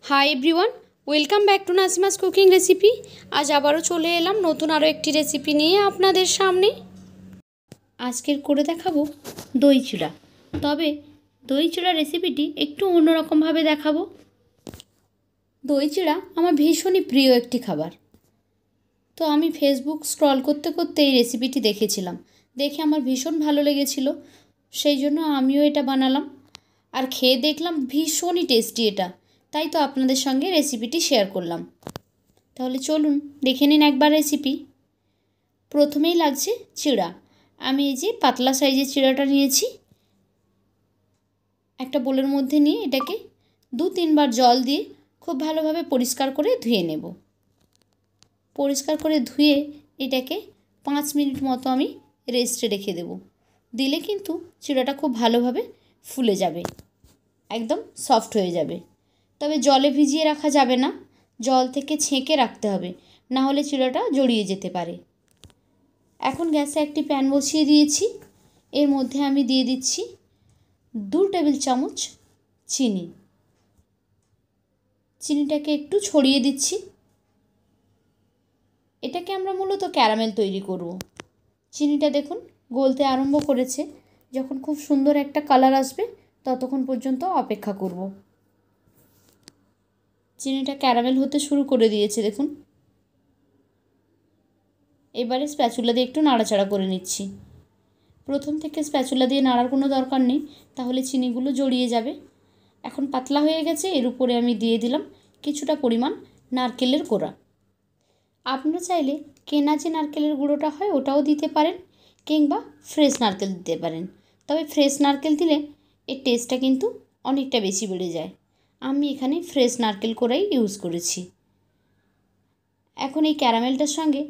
High everyone welcome back to Nasima's cooking recipe. आज आबारो चले एलाम नतून आरो एकटी रेसिपि निये आपनादेर सामने। आजकेर करे देखाबो दई चिड़ा। तबे दई चिड़ा रेसिपिटी एकटू अन्यरकम भावे देखाबो। दई चिड़ा आमार भीषणই प्रिय एकटी खाबार। तो आमी फेसबुक स्क्रल करते करते এই রেসিপিটি দেখেছিলাম, দেখে আমার ভীষণ ভালো লেগেছিল, সেই জন্য আমিও এটা বানালাম আর খেয়ে দেখলাম ভীষণই টেস্টি এটা, তাই তো আপনাদের সঙ্গে রেসিপিটি শেয়ার করলাম। তাহলে চলুন দেখে নিন একবার রেসিপি। প্রথমেই লাগছে চিড়া। আমি এই যে পাতলা সাইজের চিড়াটা নিয়েছি, একটা বোলের মধ্যে নিয়ে এটাকে 2-3 বার জল দিয়ে খুব ভালোভাবে পরিষ্কার করে ধুয়ে নেব। পরিষ্কার করে ধুয়ে এটাকে 5 মিনিট মতো আমি রেস্টে রেখে দেব। দিলে কিন্তু চিড়াটা খুব ভালোভাবে ফুলে যাবে, একদম সফট হয়ে যাবে। তবে জলে ভিজিয়ে রাখা যাবে না, জল থেকে ছেঁকে রাখতে হবে, না হলে চিড়াটা জড়িয়ে যেতে পারে। এখন গ্যাসে একটি প্যান বসিয়ে দিয়েছি, এর মধ্যে আমি দিয়ে দিচ্ছি 2 টেবিল চামচ চিনি। চিনিটাকে একটু ছড়িয়ে দিচ্ছি। এটাকে আমরা মূলত ক্যারামেল তৈরি করব। চিনিটা দেখুন গলতে আরম্ভ করেছে, যখন খুব সুন্দর একটা কালার আসবে ততক্ষণ পর্যন্ত অপেক্ষা করব। চিনিটা ক্যারামেল হতে শুরু করে দিয়েছে দেখুন। এবারে স্প্যাচুলা দিয়ে একটু নাড়াচাড়া করে নিচ্ছি। প্রথম থেকে স্প্যাচুলা দিয়ে নাড়ার কোনো দরকার নেই, তাহলে চিনিগুলো জড়িয়ে যাবে। এখন পাতলা হয়ে গেছে, এর উপরে আমি দিয়ে দিলাম কিছুটা পরিমাণ নারকেলের কোড়া। আপনারা চাইলে কেনা যে নারকেলের গুঁড়োটা হয় ওটাও দিতে পারেন, কিংবা ফ্রেশ নারকেল দিতে পারেন। তবে ফ্রেশ নারকেল দিলে এর টেস্টটা কিন্তু অনেকটা বেশি বেড়ে যায়। আমি এখানে ফ্রেশ নারকেল কোড়াই ইউজ করেছি। এখন এই ক্যারামেলটার সঙ্গে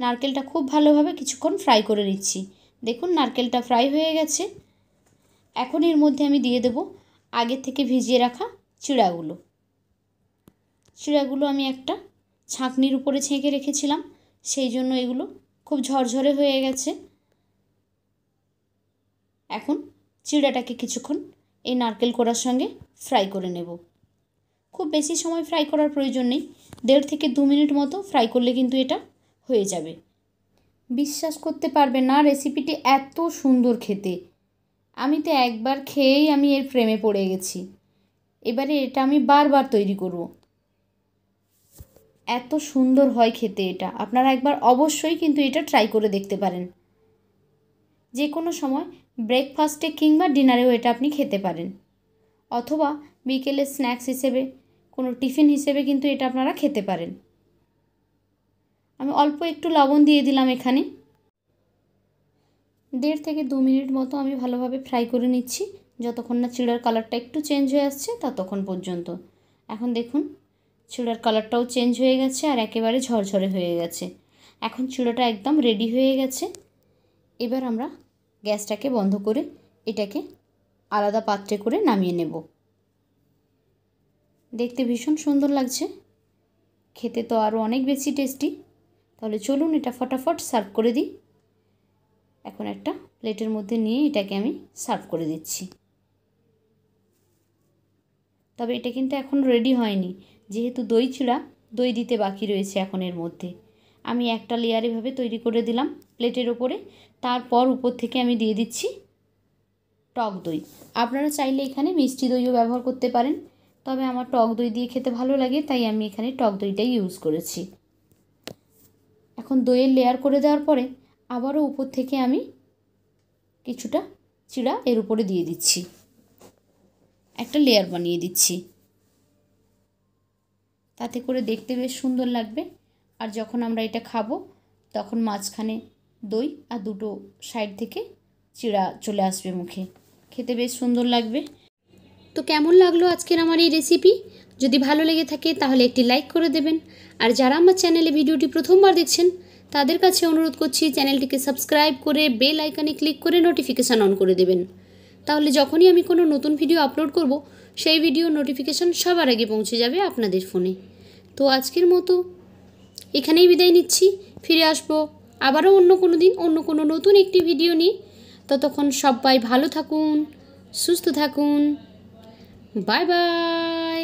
নারকেলটা খুব ভালোভাবে কিছুক্ষণ ফ্রাই করে নিচ্ছি। দেখুন নারকেলটা ফ্রাই হয়ে গেছে। এখন এর মধ্যে আমি দিয়ে দেব আগে থেকে ভিজিয়ে রাখা চিড়াগুলো। চিড়াগুলো আমি একটা ছাঁকনির উপরে ছেঁকে রেখেছিলাম, সেই জন্য এগুলো খুব ঝরঝরে হয়ে গেছে। এখন চিড়াটাকে কিছুক্ষণ এই নারকেল কোড়ার সঙ্গে ফ্রাই করে নেব। খুব বেশি সময় ফ্রাই করার প্রয়োজন নেই, 1.5 থেকে 2 মিনিট মতো ফ্রাই করলে কিন্তু এটা হয়ে যাবে। বিশ্বাস করতে পারবেন না, রেসিপিটি এত সুন্দর খেতে। আমি তো একবার খেয়েই আমি এর প্রেমে পড়ে গেছি। এবারে এটা আমি বারবার তৈরি করব। এত সুন্দর হয় খেতে এটা, আপনারা একবার অবশ্যই কিন্তু এটা ট্রাই করে দেখতে পারেন। যে কোনো সময় ব্রেকফাস্টে কিংবা ডিনারেও এটা আপনি খেতে পারেন, অথবা বিকেলে স্ন্যাক্স হিসেবে কোনো টিফিন হিসেবে কিন্তু এটা আপনারা খেতে পারেন। আমি অল্প একটু লবণ দিয়ে দিলাম এখানে। 1.5 থেকে 2 মিনিট মতো আমি ভালোভাবে ফ্রাই করে নিচ্ছি, যতক্ষণ না চিড়ার কালারটা একটু চেঞ্জ হয়ে আসছে ততক্ষণ পর্যন্ত। এখন দেখুন চিড়ার কালারটাও চেঞ্জ হয়ে গেছে আর একেবারে ঝরঝরে হয়ে গেছে। এখন চিড়াটা একদম রেডি হয়ে গেছে। এবার আমরা গ্যাসটাকে বন্ধ করে এটাকে আলাদা পাত্রে করে নামিয়ে নেব। দেখতে ভীষণ সুন্দর লাগছে, খেতে তো আরও অনেক বেশি টেস্টি। তাহলে চলুন এটা ফটাফট সার্ভ করে দিই। এখন একটা প্লেটের মধ্যে নিয়ে এটাকে আমি সার্ভ করে দিচ্ছি। তবে এটা কিন্তু এখন রেডি হয়নি, যেহেতু দই চিড়া, দই দিতে বাকি রয়েছে এখন এর মধ্যে। আমি একটা লেয়ার এভাবে তৈরি করে দিলাম প্লেটের ওপরে, তারপর উপর থেকে আমি দিয়ে দিচ্ছি টক দই। আপনারা চাইলে এখানে মিষ্টি দইও ব্যবহার করতে পারেন, তবে আমার টক দই দিয়ে খেতে ভালো লাগে, তাই আমি এখানে টক দইটাই ইউজ করেছি। এখন দইয়ের লেয়ার করে দেওয়ার পরে আবারও উপর থেকে আমি কিছুটা চিড়া এর উপরে দিয়ে দিচ্ছি, একটা লেয়ার বানিয়ে দিচ্ছি। তাতে করে দেখতে বেশ সুন্দর লাগবে। আর যখন আমরা এটা খাবো তখন মাঝখানে দই আর দুটো সাইড থেকে চিড়া চলে আসবে মুখে, খেতে বেশ সুন্দর লাগবে। তো কেমন লাগলো আজকের আমার এই রেসিপি? যদি ভালো লেগে থাকে তাহলে একটি লাইক করে দেবেন। আর যারা আমার চ্যানেলে ভিডিওটি প্রথমবার দেখছেন তাদের কাছে অনুরোধ করছি চ্যানেলটিকে সাবস্ক্রাইব করে বেল আইকনে ক্লিক করে নোটিফিকেশান অন করে দেবেন। তাহলে যখনই আমি কোনো নতুন ভিডিও আপলোড করব সেই ভিডিওর নোটিফিকেশান সবার আগে পৌঁছে যাবে আপনাদের ফোনে। তো আজকের মতো এখানেই বিদায় নিচ্ছি, ফিরে আসবো আবারও অন্য কোনো দিন অন্য কোনো নতুন একটি ভিডিও নিয়ে। ততক্ষণ সবাই ভালো থাকুন, সুস্থ থাকুন। Bye bye.